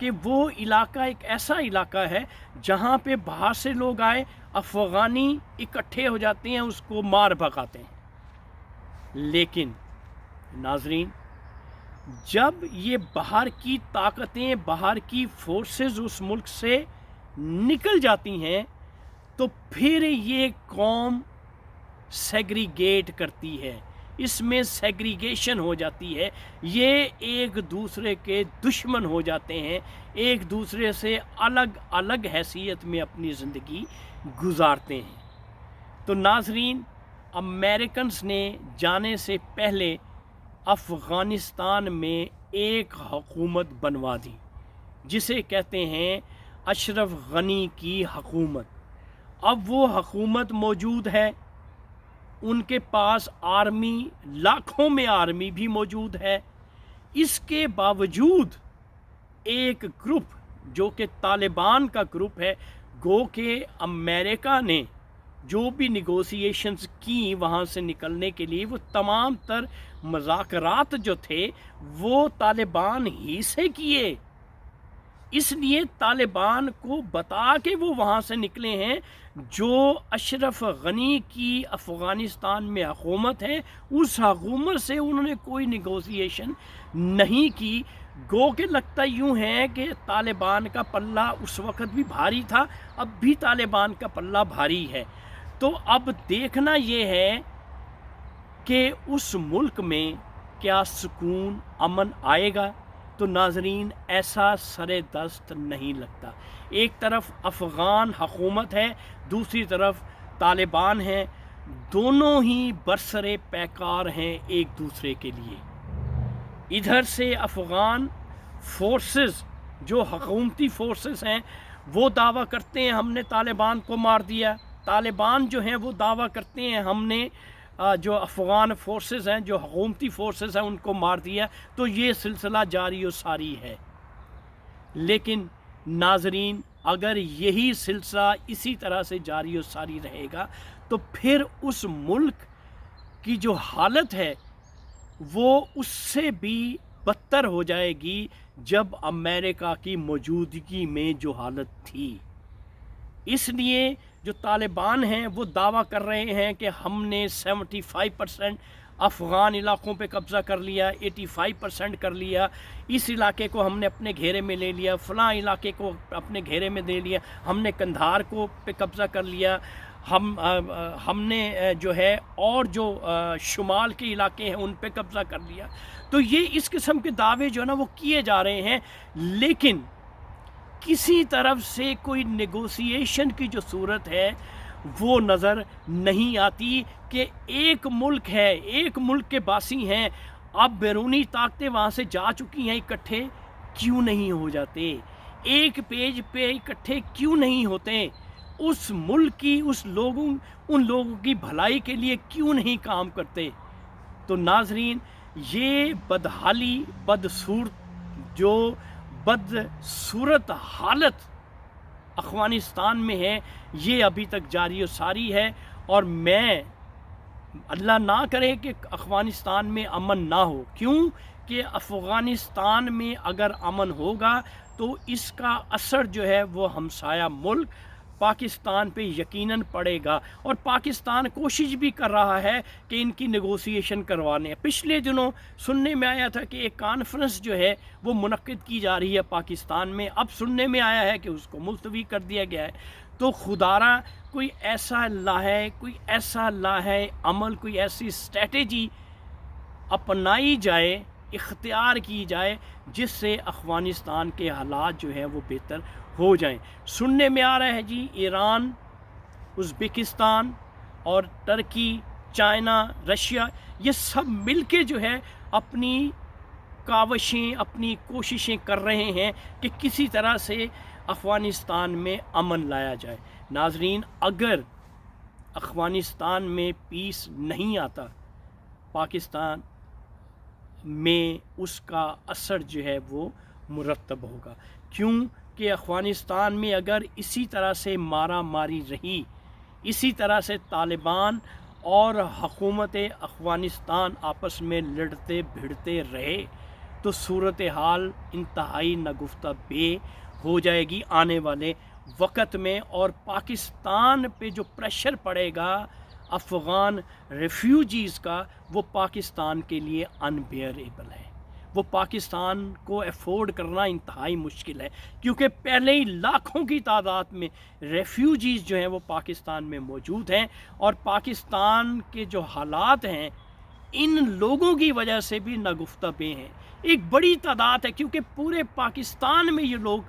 کہ وہ علاقہ ایک ایسا علاقہ ہے جہاں پہ باہر سے لوگ آئے، افغانی اکٹھے ہو جاتے ہیں، اس کو مار بھگاتے ہیں۔ لیکن ناظرین، جب یہ باہر کی طاقتیں، باہر کی فورسز اس ملک سے نکل جاتی ہیں تو پھر یہ قوم سیگریگیٹ کرتی ہے، اس میں سیگریگیشن ہو جاتی ہے، یہ ایک دوسرے کے دشمن ہو جاتے ہیں، ایک دوسرے سے الگ الگ حیثیت میں اپنی زندگی گزارتے ہیں۔ تو ناظرین، امریکنز نے جانے سے پہلے افغانستان میں ایک حکومت بنوا دی جسے کہتے ہیں اشرف غنی کی حکومت۔ اب وہ حکومت موجود ہے، ان کے پاس آرمی، لاکھوں میں آرمی بھی موجود ہے۔ اس کے باوجود ایک گروپ جو کہ طالبان کا گروپ ہے، گو کہ امریکہ نے جو بھی نیگوسیشنز کی وہاں سے نکلنے کے لیے، وہ تمام تر مذاکرات جو تھے وہ طالبان ہی سے کیے، اس لیے طالبان کو بتا کے وہ وہاں سے نکلے ہیں۔ جو اشرف غنی کی افغانستان میں حکومت ہے، اس حکومت سے انہوں نے کوئی نیگوسیشن نہیں کی۔ گو کہ لگتا یوں ہے کہ طالبان کا پلہ اس وقت بھی بھاری تھا، اب بھی طالبان کا پلہ بھاری ہے۔ تو اب دیکھنا یہ ہے کہ اس ملک میں کیا سکون، امن آئے گا؟ تو ناظرین، ایسا سر دست نہیں لگتا۔ ایک طرف افغان حکومت ہے، دوسری طرف طالبان ہیں، دونوں ہی برسر پیکار ہیں ایک دوسرے کے لیے۔ ادھر سے افغان فورسز، جو حکومتی فورسز ہیں، وہ دعویٰ کرتے ہیں ہم نے طالبان کو مار دیا، طالبان جو ہیں وہ دعویٰ کرتے ہیں ہم نے جو افغان فورسز ہیں، جو حکومتی فورسز ہیں، ان کو مار دیا۔ تو یہ سلسلہ جاری و ساری ہے۔ لیکن ناظرین، اگر یہی سلسلہ اسی طرح سے جاری و ساری رہے گا تو پھر اس ملک کی جو حالت ہے وہ اس سے بھی بدتر ہو جائے گی جب امریکہ کی موجودگی میں جو حالت تھی۔ اس لیے جو طالبان ہیں وہ دعویٰ کر رہے ہیں کہ ہم نے 75% افغان علاقوں پہ قبضہ کر لیا، 85% کر لیا، اس علاقے کو ہم نے اپنے گھیرے میں لے لیا، فلاں علاقے کو اپنے گھیرے میں دے لیا، ہم نے قندھار کو پہ قبضہ کر لیا، ہم نے جو ہے اور جو شمال کے علاقے ہیں ان پہ قبضہ کر لیا۔ تو یہ اس قسم کے دعوے جو ہے نا وہ کیے جا رہے ہیں، لیکن کسی طرف سے کوئی نیگوسیشن کی جو صورت ہے وہ نظر نہیں آتی کہ ایک ملک ہے، ایک ملک کے باسی ہیں، اب بیرونی طاقتیں وہاں سے جا چکی ہیں، اکٹھے کیوں نہیں ہو جاتے؟ ایک پیج پہ اکٹھے کیوں نہیں ہوتے؟ اس ملک کی ان لوگوں کی بھلائی کے لیے کیوں نہیں کام کرتے؟ تو ناظرین، یہ بدحالی، بدصورت حالت افغانستان میں ہے، یہ ابھی تک جاری و ساری ہے۔ اور میں، اللہ نہ کرے کہ افغانستان میں امن نہ ہو، کیوں کہ افغانستان میں اگر امن ہوگا تو اس کا اثر جو ہے وہ ہمسایہ ملک پاکستان پہ یقیناً پڑے گا، اور پاکستان کوشش بھی کر رہا ہے کہ ان کی نیگوسیشن کروانے۔ پچھلے دنوں سننے میں آیا تھا کہ ایک کانفرنس جو ہے وہ منعقد کی جا رہی ہے پاکستان میں، اب سننے میں آیا ہے کہ اس کو ملتوی کر دیا گیا ہے۔ تو خدارا کوئی ایسا لاہے عمل، کوئی ایسی اسٹریٹجی اپنائی جائے، اختیار کی جائے، جس سے افغانستان کے حالات جو ہیں وہ بہتر ہو جائیں۔ سننے میں آ رہا ہے جی، ایران، ازبکستان اور ترکی، چائنا، رشیا، یہ سب مل کے جو ہے اپنی کاوشیں، اپنی کوششیں کر رہے ہیں کہ کسی طرح سے افغانستان میں امن لایا جائے۔ ناظرین، اگر افغانستان میں پیس نہیں آتا، پاکستان میں اس کا اثر جو ہے وہ مرتب ہوگا، کیوں کہ افغانستان میں اگر اسی طرح سے مارا ماری رہی، اسی طرح سے طالبان اور حکومت افغانستان آپس میں لڑتے بھڑتے رہے، تو صورت حال انتہائی نگفتہ بے ہو جائے گی آنے والے وقت میں، اور پاکستان پہ جو پریشر پڑے گا افغان ریفیوجیز کا، وہ پاکستان کے لیے انبیئریبل ہے، وہ پاکستان کو افورڈ کرنا انتہائی مشکل ہے، کیونکہ پہلے ہی لاکھوں کی تعداد میں ریفیوجیز جو ہیں وہ پاکستان میں موجود ہیں، اور پاکستان کے جو حالات ہیں ان لوگوں کی وجہ سے بھی ناگفتہ بے ہیں، ایک بڑی تعداد ہے، کیونکہ پورے پاکستان میں یہ لوگ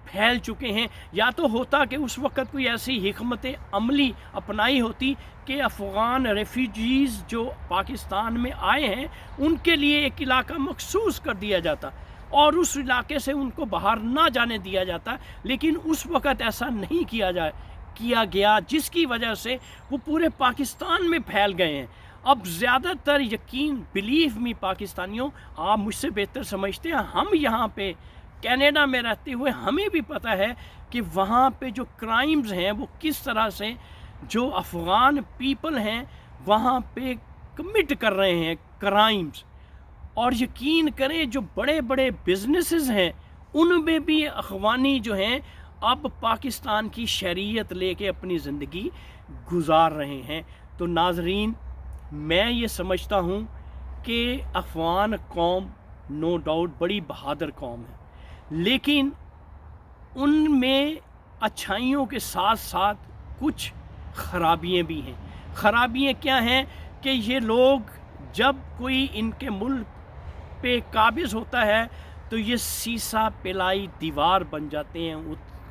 پھیل چکے ہیں۔ یا تو ہوتا کہ اس وقت کوئی ایسی حکمت عملی اپنائی ہوتی کہ افغان ریفیوجیز جو پاکستان میں آئے ہیں ان کے لیے ایک علاقہ مخصوص کر دیا جاتا اور اس علاقے سے ان کو باہر نہ جانے دیا جاتا، لیکن اس وقت ایسا نہیں کیا گیا، جس کی وجہ سے وہ پورے پاکستان میں پھیل گئے ہیں۔ اب زیادہ تر یقین بلیو می پاکستانیوں، آپ مجھ سے بہتر سمجھتے ہیں، ہم یہاں پہ کینیڈا میں رہتے ہوئے ہمیں بھی پتہ ہے کہ وہاں پہ جو کرائمز ہیں وہ کس طرح سے جو افغان پیپل ہیں وہاں پہ کمٹ کر رہے ہیں کرائمز، اور یقین کریں جو بڑے بڑے بزنسز ہیں ان میں بھی افغانی جو ہیں اب پاکستان کی شہریت لے کے اپنی زندگی گزار رہے ہیں۔ تو ناظرین، میں یہ سمجھتا ہوں کہ افغان قوم نو ڈاؤٹ بڑی بہادر قوم ہے، لیکن ان میں اچھائیوں کے ساتھ ساتھ کچھ خرابیاں بھی ہیں۔ خرابیاں کیا ہیں کہ یہ لوگ جب کوئی ان کے ملک پہ قابض ہوتا ہے تو یہ سیسا پلائی دیوار بن جاتے ہیں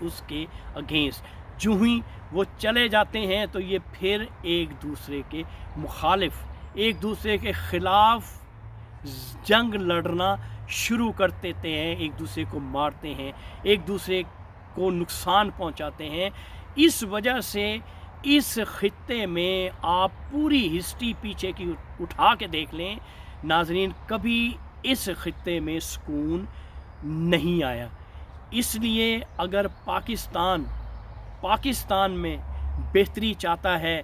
اس کے اگینسٹ، جو ہی وہ چلے جاتے ہیں تو یہ پھر ایک دوسرے کے مخالف، ایک دوسرے کے خلاف جنگ لڑنا شروع کر دیتے ہیں، ایک دوسرے کو مارتے ہیں، ایک دوسرے کو نقصان پہنچاتے ہیں۔ اس وجہ سے اس خطے میں آپ پوری ہسٹری پیچھے کی اٹھا کے دیکھ لیں ناظرین، کبھی اس خطے میں سکون نہیں آیا۔ اس لیے اگر پاکستان میں بہتری چاہتا ہے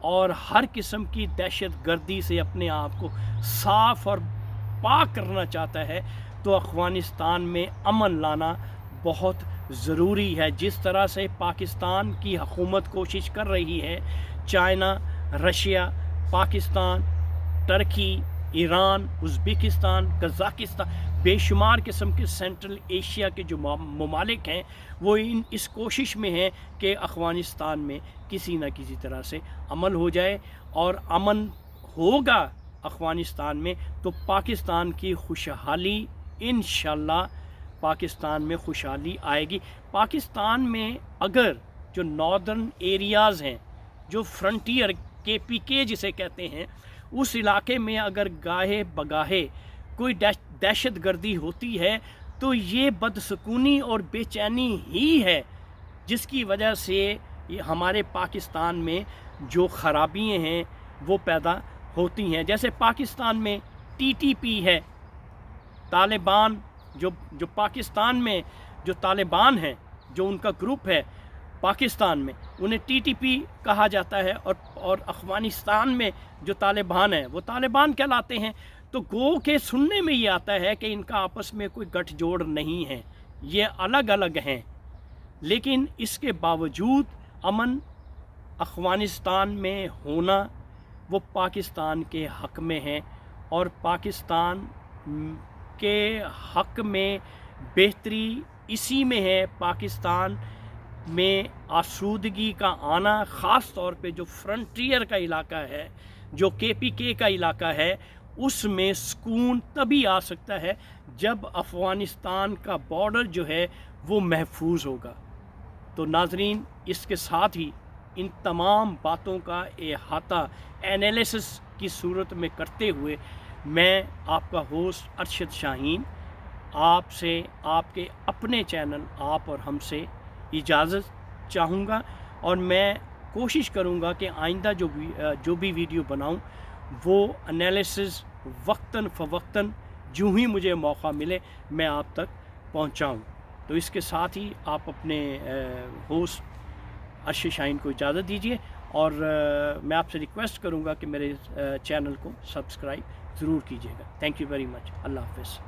اور ہر قسم کی دہشت گردی سے اپنے آپ کو صاف اور پاک کرنا چاہتا ہے تو افغانستان میں امن لانا بہت ضروری ہے۔ جس طرح سے پاکستان کی حکومت کوشش کر رہی ہے، چائنا، رشیا، پاکستان، ترکی، ایران، ازبکستان، قزاقستان، بے شمار قسم کے سینٹرل ایشیا کے جو ممالک ہیں وہ اس کوشش میں ہیں کہ افغانستان میں کسی نہ کسی طرح سے عمل ہو جائے، اور امن ہوگا افغانستان میں تو پاکستان کی خوشحالی انشاءاللہ پاکستان میں خوشحالی آئے گی۔ پاکستان میں اگر جو ناردرن ایریاز ہیں، جو فرنٹیئر KPK جسے کہتے ہیں، اس علاقے میں اگر گاہے بگاہے کوئی دہشت گردی ہوتی ہے تو یہ بدسکونی اور بے چینی ہی ہے جس کی وجہ سے ہمارے پاکستان میں جو خرابیاں ہیں وہ پیدا ہوتی ہیں۔ جیسے پاکستان میں TTP ہے، طالبان، جو پاکستان میں جو طالبان ہیں، جو ان کا گروپ ہے پاکستان میں، انہیں TTP کہا جاتا ہے، اور افغانستان میں جو طالبان ہیں وہ طالبان کہلاتے ہیں۔ تو گو کے سننے میں یہ آتا ہے کہ ان کا آپس میں کوئی گٹھ جوڑ نہیں ہے، یہ الگ الگ ہیں، لیکن اس کے باوجود امن افغانستان میں ہونا وہ پاکستان کے حق میں ہے، اور پاکستان کے حق میں بہتری اسی میں ہے۔ پاکستان میں آسودگی کا آنا، خاص طور پہ جو فرنٹیئر کا علاقہ ہے، جو KPK کا علاقہ ہے، اس میں سکون تبھی آ سکتا ہے جب افغانستان کا بارڈر جو ہے وہ محفوظ ہوگا۔ تو ناظرین، اس کے ساتھ ہی ان تمام باتوں کا احاطہ انالیسس کی صورت میں کرتے ہوئے میں آپ کا ہوسٹ ارشد شاہین آپ سے، آپ کے اپنے چینل آپ اور ہم سے اجازت چاہوں گا، اور میں کوشش کروں گا کہ آئندہ جو بھی ویڈیو بناؤں وہ انالیسز وقتاً فوقتاً جو ہی مجھے موقع ملے میں آپ تک پہنچاؤں۔ تو اس کے ساتھ ہی آپ اپنے ہوسٹ ارشد شاہین کو اجازت دیجیے، اور میں آپ سے ریکویسٹ کروں گا کہ میرے چینل کو سبسکرائب ضرور کیجیے گا۔ Thank you very much. اللہ حافظ۔